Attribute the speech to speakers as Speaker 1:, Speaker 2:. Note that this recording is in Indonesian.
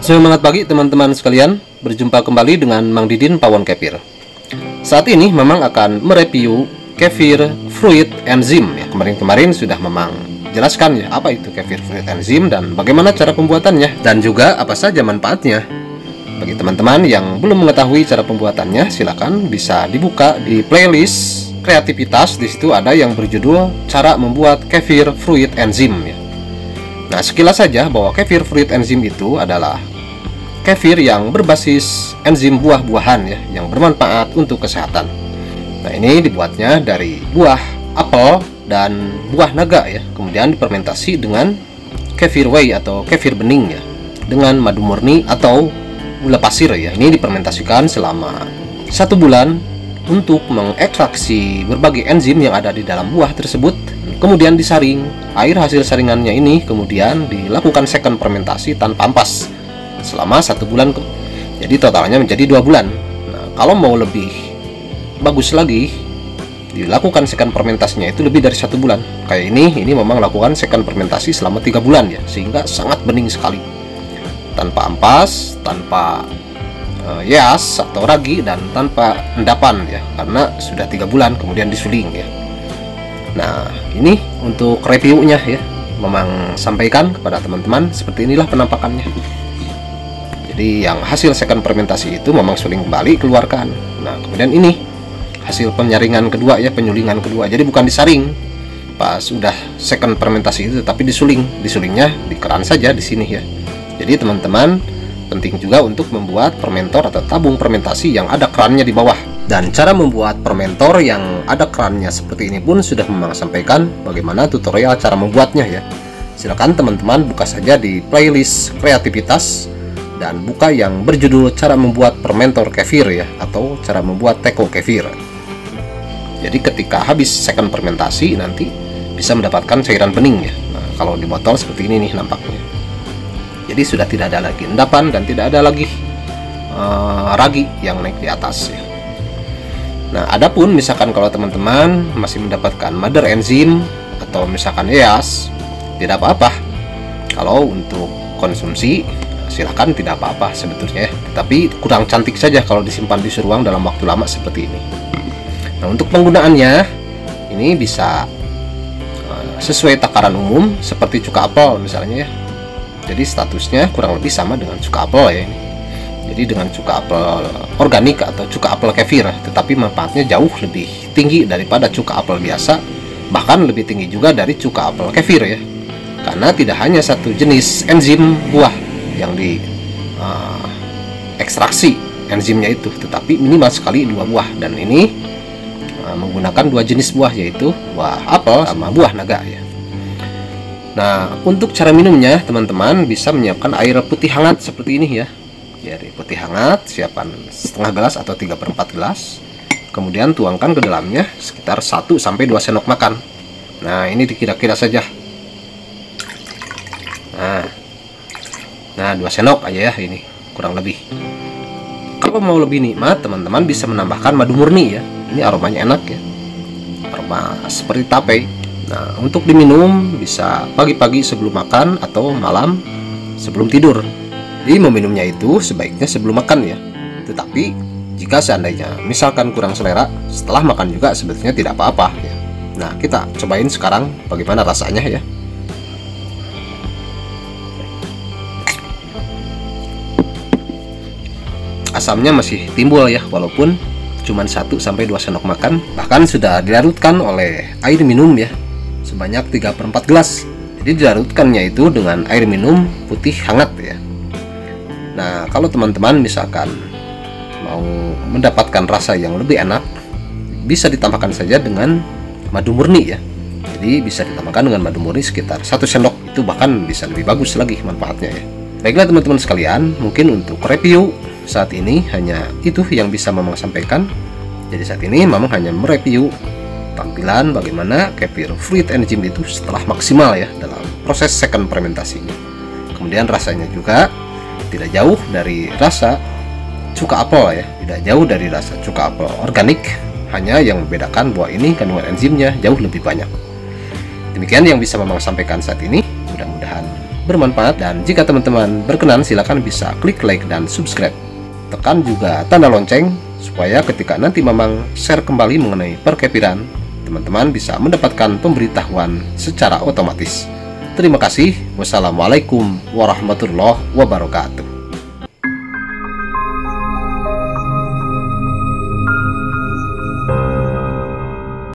Speaker 1: Semangat pagi teman-teman sekalian, berjumpa kembali dengan Mang Didin Pawon Kefir. Saat ini memang akan mereview kefir fruit enzim ya. Kemarin sudah memang jelaskan ya apa itu kefir fruit enzim dan bagaimana cara pembuatannya dan juga apa saja manfaatnya. Bagi teman-teman yang belum mengetahui cara pembuatannya, silakan bisa dibuka di playlist kreativitas. Di situ ada yang berjudul cara membuat kefir fruit enzim ya. Nah, sekilas saja bahwa kefir fruit enzim itu adalah kefir yang berbasis enzim buah-buahan ya, yang bermanfaat untuk kesehatan. Nah, ini dibuatnya dari buah apel dan buah naga ya, kemudian difermentasi dengan kefir whey atau kefir bening ya, dengan madu murni atau gula pasir ya. Ini difermentasikan selama 1 bulan untuk mengekstraksi berbagai enzim yang ada di dalam buah tersebut. Kemudian disaring, air hasil saringannya ini kemudian dilakukan second fermentasi tanpa ampas selama 1 bulan, jadi totalnya menjadi 2 bulan. Nah, kalau mau lebih bagus lagi, dilakukan second fermentasinya itu lebih dari 1 bulan. Kayak ini memang lakukan second fermentasi selama 3 bulan ya, sehingga sangat bening sekali, tanpa ampas, tanpa yeast atau ragi, dan tanpa endapan ya, karena sudah 3 bulan kemudian disuling ya. Nah, ini untuk reviewnya ya, memang sampaikan kepada teman-teman seperti inilah penampakannya. Jadi yang hasil second fermentasi itu memang suling kembali keluarkan. Nah, kemudian ini hasil penyaringan kedua ya, penyulingan kedua. Jadi bukan disaring pas sudah second fermentasi itu, tapi disuling. Disulingnya di keran saja di sini ya. Jadi teman-teman, penting juga untuk membuat fermentor atau tabung fermentasi yang ada kerannya di bawah. Dan cara membuat fermentor yang ada kerannya seperti ini pun sudah memang sampaikan bagaimana tutorial cara membuatnya ya. Silakan teman-teman buka saja di playlist kreativitas dan buka yang berjudul cara membuat fermentor kefir ya, atau cara membuat teko kefir. Jadi ketika habis second fermentasi nanti bisa mendapatkan cairan bening ya. Nah, kalau di botol seperti ini nih nampaknya. Jadi sudah tidak ada lagi endapan dan tidak ada lagi ragi yang naik di atas ya. Nah, adapun misalkan kalau teman-teman masih mendapatkan mother enzim atau misalkan yeast, tidak apa-apa. Kalau untuk konsumsi silahkan, tidak apa-apa sebetulnya ya, tapi kurang cantik saja kalau disimpan di ruang dalam waktu lama seperti ini. Nah, untuk penggunaannya ini bisa sesuai takaran umum seperti cuka apel misalnya ya. Jadi statusnya kurang lebih sama dengan cuka apel ya ini. Jadi dengan cuka apel organik atau cuka apel kefir, tetapi manfaatnya jauh lebih tinggi daripada cuka apel biasa, bahkan lebih tinggi juga dari cuka apel kefir ya, karena tidak hanya satu jenis enzim buah yang di ekstraksi enzimnya itu, tetapi minimal sekali 2 buah, dan ini menggunakan 2 jenis buah, yaitu buah apel sama buah naga ya. Nah, untuk cara minumnya teman-teman bisa menyiapkan air putih hangat seperti ini ya. Jadi putih hangat siapkan setengah gelas atau 3/4 gelas, kemudian tuangkan ke dalamnya sekitar 1-2 sendok makan. Nah, ini dikira-kira saja. Nah, 2 sendok aja ya, ini kurang lebih. Kalau mau lebih nikmat, teman-teman bisa menambahkan madu murni ya. Ini aromanya enak ya, aroma seperti tape. Nah, untuk diminum bisa pagi-pagi sebelum makan atau malam sebelum tidur. Jadi meminumnya itu sebaiknya sebelum makan ya. Tetapi jika seandainya misalkan kurang selera, setelah makan juga sebetulnya tidak apa-apa ya. Nah, kita cobain sekarang bagaimana rasanya ya. Asamnya masih timbul ya, walaupun cuma 1-2 sendok makan. Bahkan sudah dilarutkan oleh air minum ya, sebanyak 3/4 gelas. Jadi dilarutkannya itu dengan air minum putih hangat ya. Nah, kalau teman-teman misalkan mau mendapatkan rasa yang lebih enak, bisa ditambahkan saja dengan madu murni ya. Jadi bisa ditambahkan dengan madu murni sekitar 1 sendok, itu bahkan bisa lebih bagus lagi manfaatnya ya. Baiklah teman-teman sekalian, mungkin untuk review saat ini hanya itu yang bisa Mamang sampaikan. Jadi saat ini Mamang hanya mereview tampilan bagaimana kefir fruit enzim itu setelah maksimal ya dalam proses second fermentasinya. Kemudian rasanya juga tidak jauh dari rasa cuka apel ya, tidak jauh dari rasa cuka apel organik, hanya yang membedakan buah ini kandungan enzimnya jauh lebih banyak. Demikian yang bisa Mamang sampaikan saat ini. Mudah-mudahan bermanfaat, dan jika teman-teman berkenan silahkan bisa klik like dan subscribe. Tekan juga tanda lonceng supaya ketika nanti Mamang share kembali mengenai perkepiran, teman-teman bisa mendapatkan pemberitahuan secara otomatis. Terima kasih. Wassalamualaikum warahmatullahi wabarakatuh.